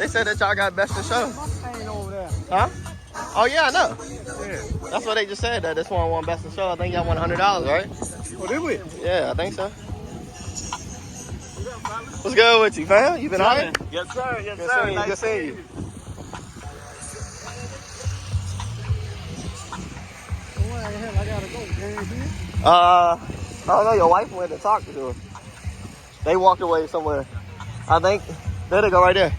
They said that y'all got best in show. Mustang over there. Huh? Oh yeah, I know. Yeah. That's what they just said, that this one won best in show. I think y'all won $100, right? Oh, did we? Yeah, I think so. What's good with you, fam? You been alright? Yes, sir. Yes, Good sir. seeing you. Good seeing you. Where the hell I gotta go, James? I don't know. Your wife went to talk to her. They walked away somewhere. I think there they go right there.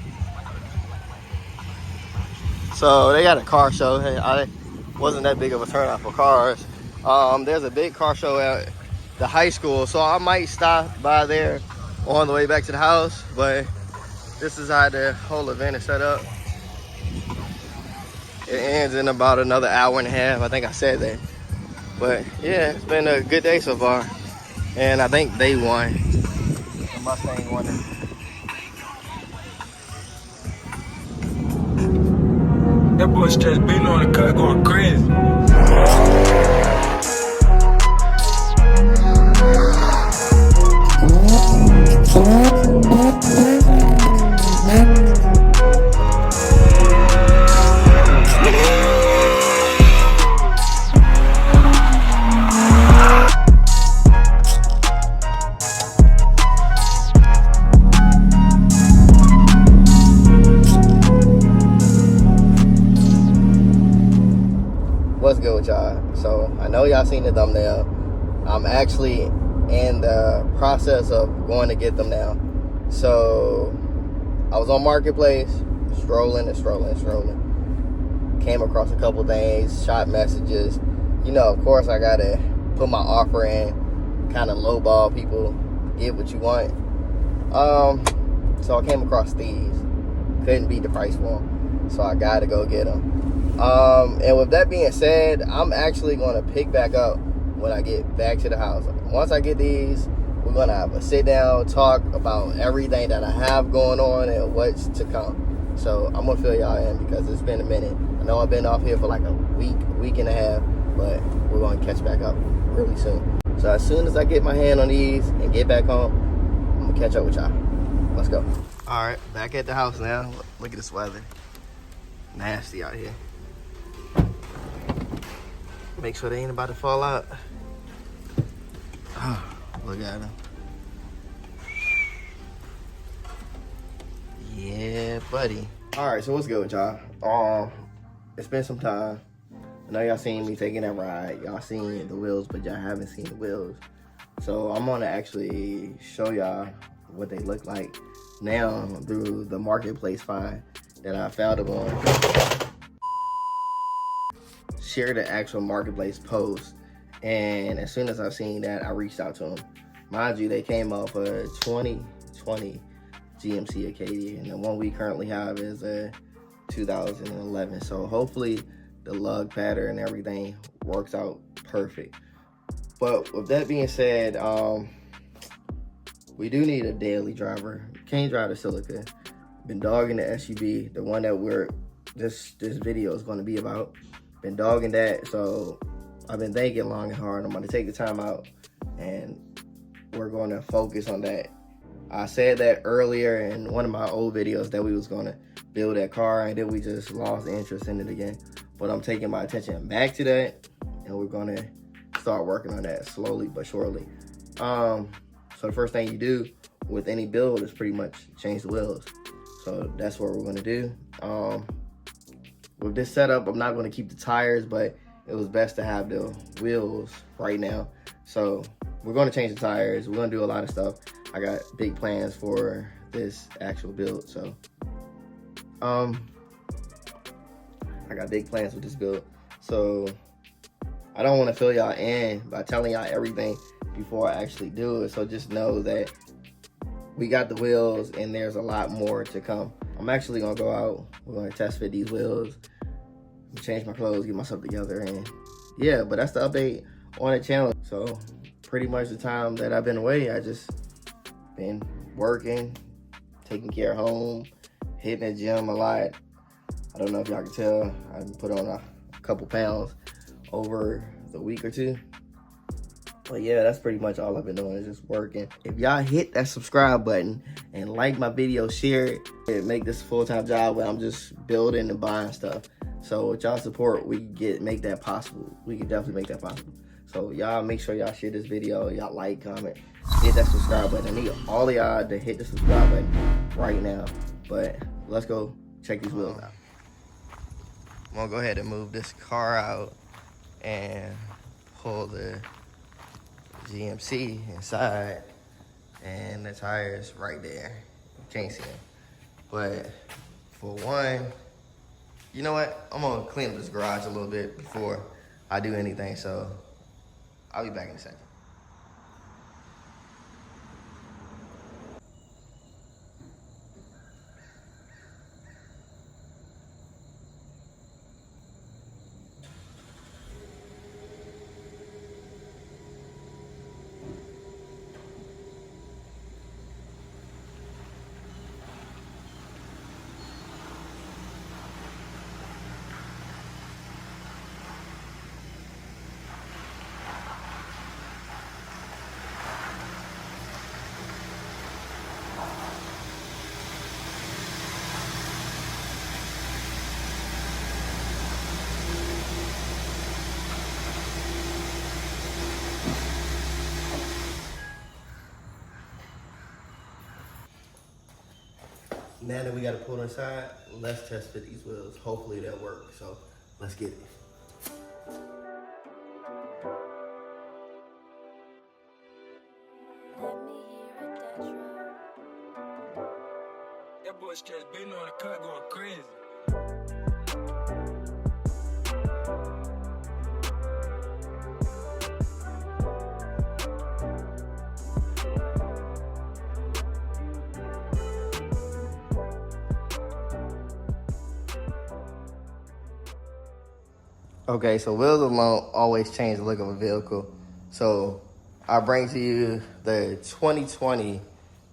So they got a car show. Hey, I wasn't that big of a turnout for cars. There's a big car show at the high school, so I might stop by there on the way back to the house. But this is how the whole event is set up. It ends in about another hour and a half. I think I said that. But yeah, it's been a good day so far. And I think they won. The Mustang won it. That boy stress beating on the cut, going crazy. What's good with y'all? So I know y'all seen the thumbnail. I'm actually in the process of going to get them now. So I was on Marketplace, strolling. Came across a couple things, shot messages. You know, of course I gotta put my offer in, kind of lowball people, get what you want. So I came across these. Couldn't beat the price for them. So I gotta go get them. And with that being said, I'm actually going to pick back up when I get back to the house. Once I get these, we're going to have a sit down, talk about everything that I have going on and what's to come. So I'm going to fill y'all in because it's been a minute. I know I've been off here for like a week and a half, but we're going to catch back up really soon. So as soon as I get my hand on these and get back home, I'm going to catch up with y'all. Let's go. All right, back at the house now. Look at this weather. Nasty out here. Make sure they ain't about to fall out. Oh, look at them. Yeah, buddy. All right, so what's good with y'all? It's been some time. I know y'all seen me taking that ride. Y'all seen the wheels, but y'all haven't seen the wheels. So I'm gonna actually show y'all what they look like now through the Marketplace find that I found them on. Share the actual Marketplace post, and as soon as I seen that, I reached out to them. Mind you, they came off a 2020 GMC Acadia, and the one we currently have is a 2011. So hopefully the lug pattern and everything works out perfect. But with that being said, we do need a daily driver. Can't drive the Silica. Been dogging the SUV, the one that this video is going to be about. Been dogging that, so I've been thinking long and hard. I'm going to take the time out and we're going to focus on that. I said that earlier in one of my old videos that we was going to build that car, and then we just lost interest in it again. But I'm taking my attention back to that, and we're going to start working on that slowly but surely. So the first thing you do with any build is pretty much change the wheels. So that's what we're going to do. With this setup, I'm not going to keep the tires, but it was best to have the wheels right now. So we're going to change the tires. We're going to do a lot of stuff. I got big plans for this actual build. So I got big plans with this build. So I don't want to fill y'all in by telling y'all everything before I actually do it. So just know that we got the wheels and there's a lot more to come. I'm actually going to go out. We're going to test fit these wheels, change my clothes, get myself together, and yeah, but that's the update on the channel. So pretty much the time that I've been away, I just been working, taking care of home, hitting the gym a lot. I don't know if y'all can tell, I've put on a couple pounds over the week or two. But yeah, that's pretty much all I've been doing is just working. If y'all hit that subscribe button and like my video, share it make this a full-time job where I'm just building and buying stuff. So with y'all support, we can make that possible. We can definitely make that possible. So y'all make sure y'all share this video, y'all like, comment, hit that subscribe button. I need all of y'all to hit the subscribe button right now. But let's go check these wheels out. I'm gonna go ahead and move this car out and pull the GMC inside, and the tires right there. You can't see them. But for one, you know what? I'm gonna clean up this garage a little bit before I do anything, so I'll be back in a second. Now that we got to pull inside, let's test fit these wheels. Hopefully they'll work. So let's get it. That boy stress beating on the cut going crazy. Okay, so wheels alone always change the look of a vehicle. So I bring to you the 2020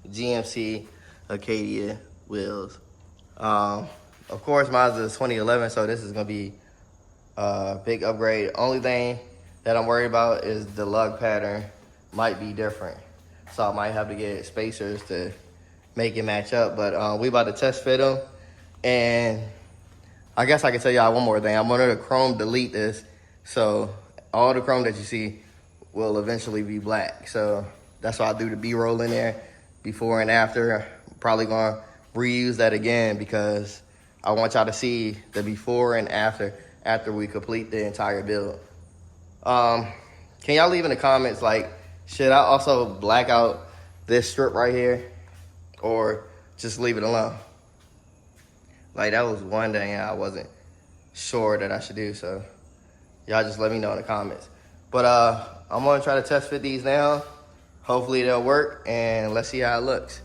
GMC Acadia wheels. Of course, mine's is 2011, so this is gonna be a big upgrade. Only thing that I'm worried about is the lug pattern might be different. So I might have to get spacers to make it match up, but we about to test fit them. And I guess I can tell y'all one more thing. I'm gonna chrome delete this, so all the chrome that you see will eventually be black. So that's why I do the B-roll in there, before and after. I'm probably gonna reuse that again because I want y'all to see the before and after we complete the entire build. Can y'all leave in the comments, like, should I also black out this strip right here or just leave it alone? Like, that was one thing I wasn't sure that I should do, so y'all just let me know in the comments. But I'm gonna try to test fit these now. Hopefully they'll work, and let's see how it looks.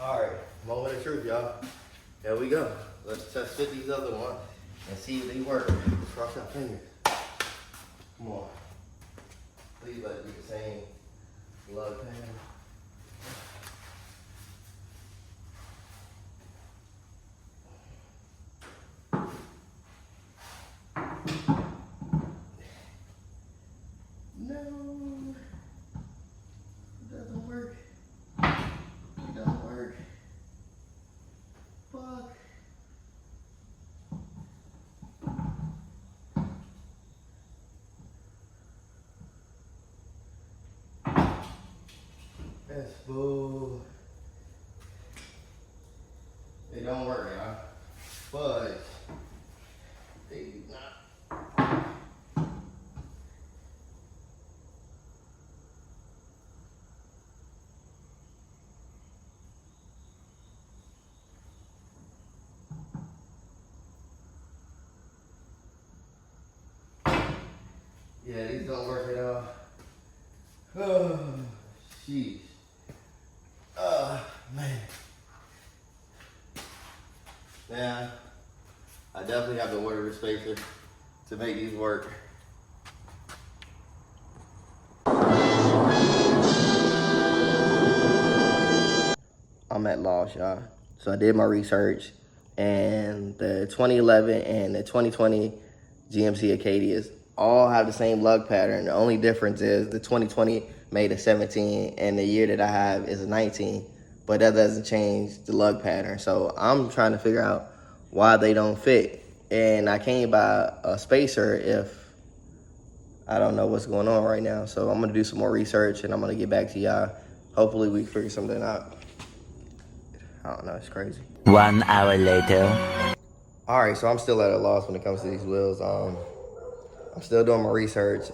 All right, moment of truth, y'all. There we go. Let's test fit these other ones and see if they work. Cross our fingers. Come on. Please let it be the same lug pattern. No, it doesn't work. It doesn't work. Fuck. That's bull. It don't work, y'all. But they do not. Yeah, these don't work at all. Oh, jeez. Man. Now, spacer to make these work. I'm at loss, y'all. So I did my research, and the 2011 and the 2020 GMC Acadias all have the same lug pattern. The only difference is the 2020 made a 17 and the year that I have is a 19, but that doesn't change the lug pattern. So I'm trying to figure out why they don't fit. And I can't buy a spacer if I don't know what's going on right now. So I'm gonna do some more research and I'm gonna get back to y'all. Hopefully we figure something out. I don't know, it's crazy. 1 hour later. All right, so I'm still at a loss when it comes to these wheels. I'm still doing my research.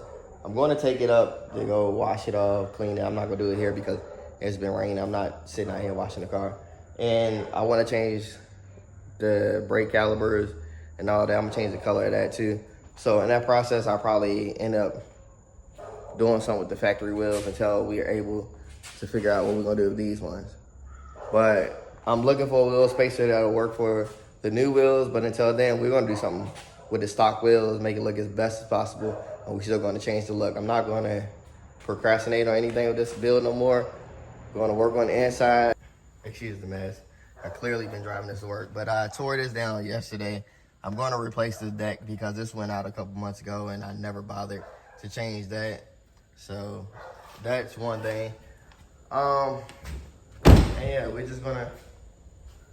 I'm going to take it up to go wash it off, clean it. I'm not going to do it here because it's been raining. I'm not sitting out here washing the car. And I want to change the brake calipers and all that. I'm going to change the color of that too. So in that process, I'll probably end up doing something with the factory wheels until we are able to figure out what we're going to do with these ones. But I'm looking for a wheel spacer that'll work for the new wheels. But until then, we're going to do something with the stock wheels, make it look as best as possible, and we're still going to change the look. I'm not going to procrastinate on anything with this build no more. I'm going to work on the inside. Excuse the mess. I've clearly been driving this to work, but I tore this down yesterday. I'm going to replace this deck because this went out a couple months ago, and I never bothered to change that. So that's one thing. And yeah, we're just going to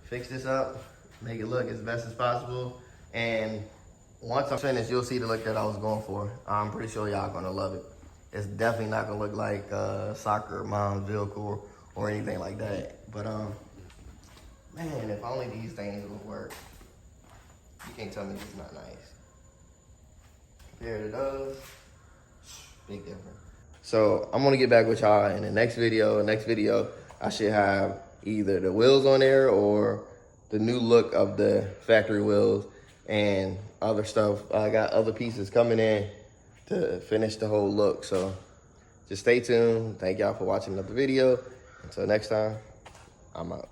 fix this up, make it look as best as possible, and once I'm finished, you'll see the look that I was going for. I'm pretty sure y'all gonna love it. It's definitely not gonna look like soccer mom's vehicle or anything like that. But man, if only these things would work. You can't tell me it's not nice. Compared to those, big difference. So I'm gonna get back with y'all in the next video. Next video, I should have either the wheels on there or the new look of the factory wheels and other stuff. I got other pieces coming in to finish the whole look. So just stay tuned. Thank y'all for watching another video. Until next time, I'm out.